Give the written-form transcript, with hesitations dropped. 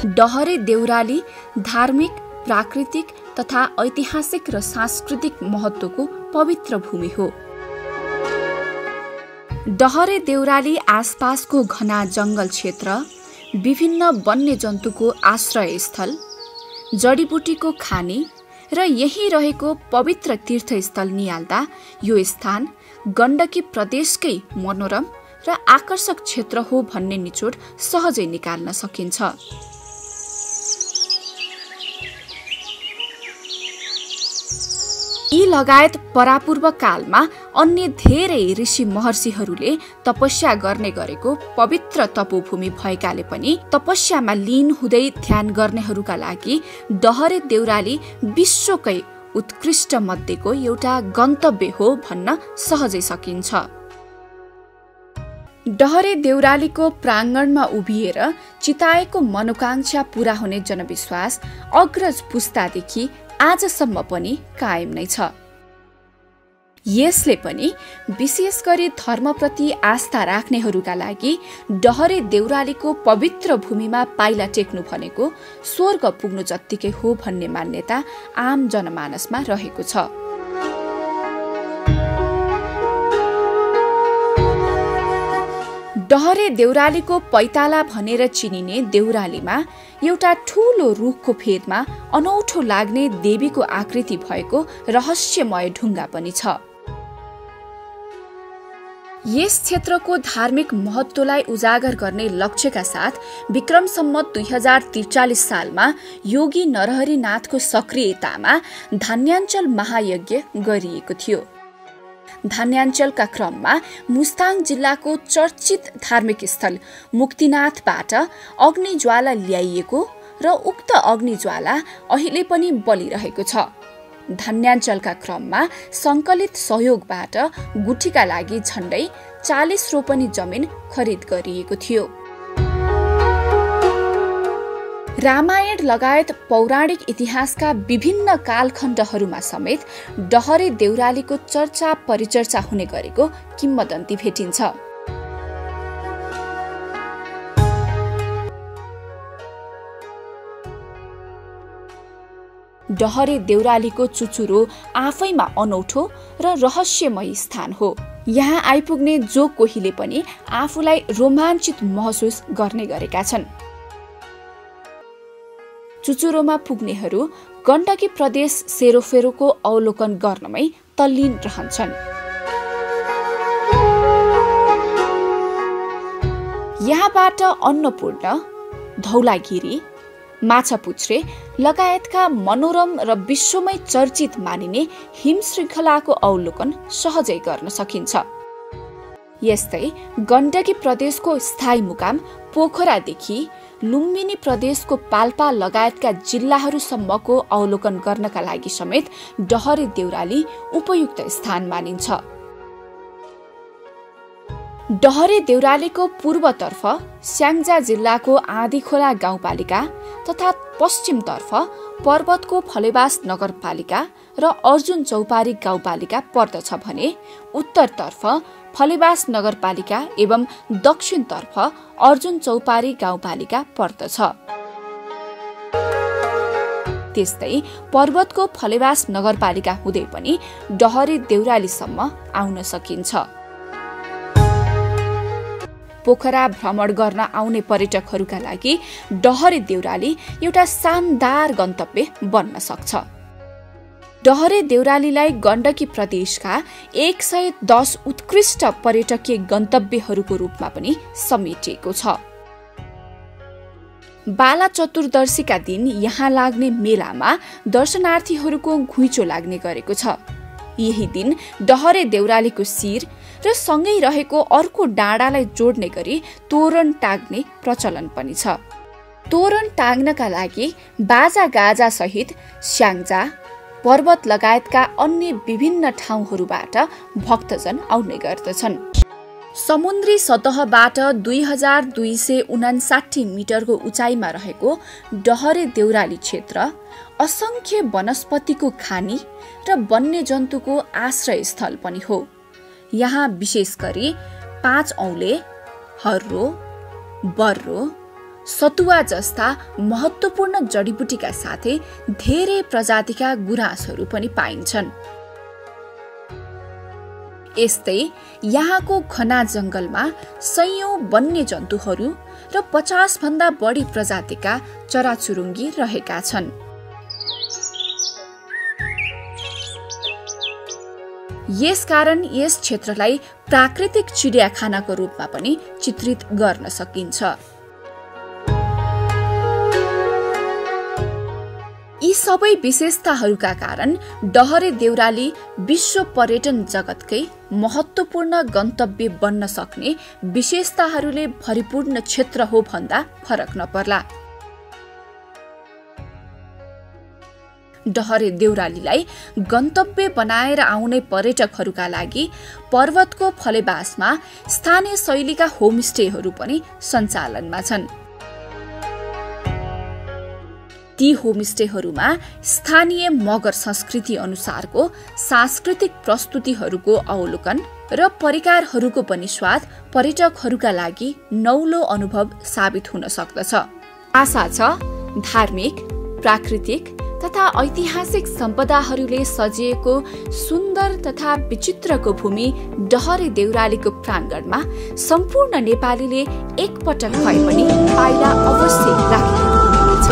डहरे देउराली धार्मिक, प्राकृतिक तथा ऐतिहासिक र सांस्कृतिक महत्त्वको पवित्र भूमि हो। डहरे देउराली आसपासको घना जंगल क्षेत्र, विभिन्न वन्यजन्तुको आश्रय स्थल, जडीबुटीको खानी र यही रहेको पवित्र तीर्थस्थल नियाल्दा यो स्थान गण्डकी प्रदेशकै मनोरम र आकर्षक क्षेत्र हो भन्ने निचोड सहजै निकाल्न सकिन्छ। यी लगायत परापूर्व कालमा अन्य धेरै ऋषि महर्षिहरूले तपस्या गर्ने गरेको पवित्र तपोभूमि भएकाले पनि तपस्यामा लीन हुँदै ध्यान गर्नेहरूका लागि डहरे देउराली विश्वकै उत्कृष्ट मध्येको एउटा गन्तव्य हो भन्न सहजै सकिन्छ। डहरे देउरालीको प्राङ्गणमा उभिएर चिताएको मनोकांक्षा पूरा हुने जनविश्वास अग्रज पुस्तादेखि आजसम्म पनि कायम नै छ। यसले पनि विशेष गरी धर्मप्रति आस्था राख्नेहरूका लागि डहरे देउरालीको पवित्र भूमिमा पाइला टेक्नु भनेको स्वर्ग पुग्नु जत्तिकै हो भन्ने मान्यता आम जनमानसमा रहेको छ। डहरे देउरालीको पैताला भनेर चिनिने देउरालीमा एउटा ठूलो रुखको फेदमा अनौठो लाग्ने देवीको आकृति भएको रहस्यमय ढुङ्गा पनि छ। यस क्षेत्रको धार्मिक महत्त्वलाई उजागर गर्ने लक्ष्यका साथ विक्रम सम्वत 2043 सालमा योगी नरहरिनाथको सक्रियतामा धान्याञ्चल महायज्ञ गरिएको थियो। धान्याञ्चलका क्रममा मुस्ताङ जिल्लाको चर्चित धार्मिक स्थल मुक्तिनाथबाट अग्निज्वाला ल्याइएको र उक्त अग्निज्वाला अहिले पनि बलिरहेको छ। धान्याञ्चलका क्रममा सङ्कलित सहयोगबाट गुठीका लागि झण्डै 40 रोपनी जमिन खरिद गरिएको थियो। रामायण लगायत पौराणिक इतिहासका विभिन्न कालखण्डहरूमा समेत डहरे देउरालीको चर्चा परिचर्चा हुने गरेको किम्वदन्ती भेटिन्छ। डहरे देउरालीको चुचुरो आफैमा अनौठो र रहस्यमय स्थान हो। यहाँ आइपुग्ने जो कोहीले पनि आफूलाई रोमाञ्चित महसुस गर्ने गरेका छन्। चुचुरोमा पुग्नेहरू गण्डकी प्रदेश सेरोफेरोको अवलोकन गर्नमै तल्लीन रहन्छन्। यहाँबाट अन्नपूर्ण, धौलागिरी, माछापुच्छ्रे लगायतका मनोरम र विश्वमै चर्चित मानिने हिम श्रृङ्खलाको अवलोकन सहजै गर्न सकिन्छ। यस्तै गण्डकी प्रदेशको स्थायी मुकाम पोखरादेखि लुम्बिनी प्रदेशको पाल्पा लगायतका जिल्लाहरूसम्मको अवलोकन गर्नका लागि समेत डहरे देउराली उपयुक्त स्थान मानिन्छ। डहरे देउरालीको पूर्वतर्फ स्याङ्जा जिल्लाको आँधीखोला गाउँपालिका तथा पश्चिमतर्फ पर्वतको फलेवास नगरपालिका र अर्जुन चौपारी गाउँपालिका पर्दछ भने उत्तरतर्फ फलेवास नगरपालिका एवं दक्षिणतर्फ अर्जुन चौपारी गाउँपालिका पर्दछ। त्यस्तै पर्वतको फलेवास नगरपालिका हुँदै पनि डहरे देउरालीसम्म आउन सकिन्छ। पोखरा भ्रमण गर्न आउने पर्यटकहरूका लागि डहरे देउराली एउटा शानदार गन्तव्य बन्न सक्छ। डहरे देउरालीलाई गण्डकी प्रदेशका 110 उत्कृष्ट पर्यटकीय गन्तव्यहरूको रूपमा पनि समेटिएको छ। बाला चतुर्दशीका दिन यहाँ लाग्ने मेलामा दर्शनार्थीहरूको घुइँचो लाग्ने गरेको छ। यही दिन डहरे देउरालीको शिर र सँगै रहेको अर्को डाँडालाई जोड्ने गरी तोरण टाग्ने प्रचलन पनि छ। तोरण टाग्नका लागि बाजा गाजा सहित स्याङ्जा, पर्वत लगायतका अन्य विभिन्न ठाउँहरूबाट भक्तजन आउने गर्दछन्। समुद्री सतहबाट 2259 मिटरको उचाइमा रहेको डहरे देउराली क्षेत्र असंख्य वनस्पतिको खानी र वन्यजन्तुको आश्रय स्थल पनि हो। यहाँ विशेष गरी 5 औले, हर्रो, बर्रो, सतुवा जस्ता महत्त्वपूर्ण जडीबुटीका साथै धेरै प्रजातिका गुराँसहरू पनि पाइन्छन्। यस्तै यहाँको घना जंगलमा सयौं वन्यजन्तुहरू र 50 भन्दा बढी प्रजातिका चराचुरुङ्गी रहेका छन्। यसकारण यस क्षेत्रलाई प्राकृतिक चिडियाखानाको रूपमा पनि चित्रित गर्न सकिन्छ। यी सबै विशेषताहरूका कारण डहरे देउराली विश्व पर्यटन जगतकै महत्त्वपूर्ण गन्तव्य बन्न सक्ने विशेषताहरूले भरिपूर्ण क्षेत्र हो भन्दा फरक नपर्ला। डहरे देउरालीलाई गन्तव्य बनाएर आउने पर्यटकहरूका लागि पर्वतको फलेबासमा स्थानीय शैलीका होमस्टेहरू पनि सञ्चालनमा छन्। ती होमस्टेहरूमा स्थानीय मगर संस्कृति अनुसारको सांस्कृतिक प्रस्तुतिहरूको अवलोकन र परिकारहरूको पनि स्वाद पर्यटकहरूका लागि नौलो अनुभव साबित हुन सक्दछ। आशा छ धार्मिक, प्राकृतिक तथा ऐतिहासिक सम्पदाहरूले सजिएको सुन्दर तथा विचित्रको भूमि डहरे देउरालीको प्राङ्गणमा सम्पूर्ण नेपालीले एकपटक भए पनि पाइला अवश्य राखिदिनुहुनेछ।